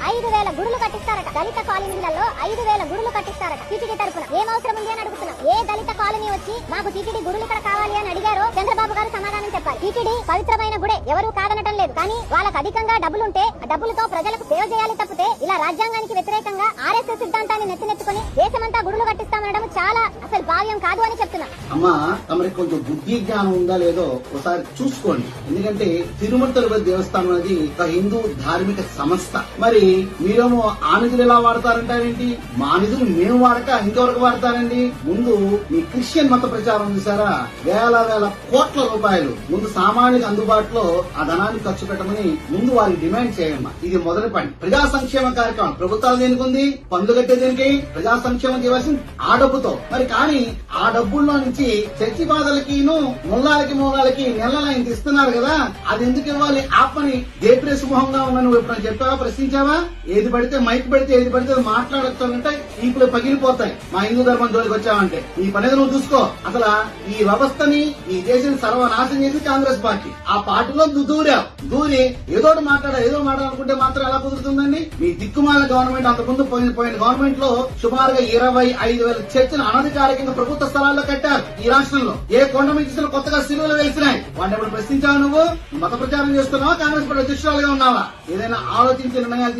5,000 గుడులు కట్టిస్తారట. దళిత కాలనీలలో 5,000 గుడులు కట్టిస్తారట టీటీడీ తరపున. ఏం అవసరం ఉంది అని అడుగుతున్నాం. ఏ దళిత కాలనీ వచ్చి మాకు టీటీడీ గుడులు ఇక్కడ కావాలి అని అడిగారో చంద్రబాబు గారు సమాధానం చెప్పాలి. టీటీడీ పవిత్రమైన గుడే, ఎవరు కాదనటం లేదు. కానీ వాళ్ళకి అధికంగా డబ్బులుంటే డబ్బులతో ప్రజలకు సేవ చేయాలి తప్పితే ఇలా రాజ్యాంగానికి వ్యతిరేకంగా ఆర్ఎస్ఎస్ సిద్ధాంతాన్ని నెత్తినెత్తుకుని దేశమంతా గుడులు కట్టిస్తామనడం చాలా అసలు భావ్యం కాదు అని చెప్తున్నా. అమ్మా, తమరికి కొంచెం బుద్ధి జ్ఞానం ఉందా లేదో ఒకసారి చూసుకోండి. ఎందుకంటే తిరుమల తిరుపతి దేవస్థానం అనేది ఒక హిందూ ధార్మిక సంస్థ. మరి మీరేమో ఆ నిధులు ఎలా వాడతారంటారేంటి? మా నిధులు మేము వాడక ఇంకెవరకు వాడతారండి? ముందు మీ క్రిస్టియన్ మత ప్రచారం చూసారా? వేల వేల కోట్ల రూపాయలు ముందు సామాన్యులకు అందుబాటులో ఆ ధనాన్ని ఖర్చు పెట్టమని ముందు వారికి డిమాండ్ చేయమ్మా. ఇది మొదటి పని. ప్రజా సంక్షేమ కార్యక్రమం ప్రభుత్వాలు దేనికి ఉంది? పన్నులు కట్టే దేనికి? ప్రజా సంక్షేమం చేయవలసింది ఆ డబ్బుతో. మరి కానీ ఆ డబ్బుల్లో నుంచి చర్చి బాధలకి మూలాలకి నెలలు ఆయన ఇస్తున్నారు కదా, అది ఎందుకు ఇవ్వాలి? ఆ పని దేప్రేస్ మొహంగా ఉన్నా నువ్వు ఎప్పుడైనా చెప్పావా? ప్రశ్నించావా? ఏది పడితే మైక్ పడితే ఏది పడితే మాట్లాడతానంటే ఇప్పుడు పగిలిపోతాయి. మా హిందూ ధర్మం జోలికి వచ్చావంటే ఈ పని నువ్వు చూసుకో. అసలు ఈ వ్యవస్థని ఈ దేశం సర్వనాశనం చేసి కాంగ్రెస్ పార్టీ ఆ పార్టీలో దూరి ఏదో మాట్లాడాలనుకుంటే మాత్రం ఎలా కుదురుతుందండి? మీ దిక్కుమాల గవర్నమెంట్ అంతకుముందు పోయిన గవర్నమెంట్ లో సుమారుగా 25,000 చర్చలు అనధికారికంగా ప్రభుత్వ స్థలాల్లో కట్టారు ఈ రాష్ట్రంలో. ఏ కొండ మీద కొత్తగా సిలువలు వెలిసినాయి. వాటిని ఎప్పుడు ప్రశ్నించావు? నువ్వు మత ప్రచారం చేస్తున్నావా? కాంగ్రెస్ పార్టీ అధ్యక్షురాలుగా ఉన్నావా? ఏదైనా ఆలోచించి నిర్ణయాలు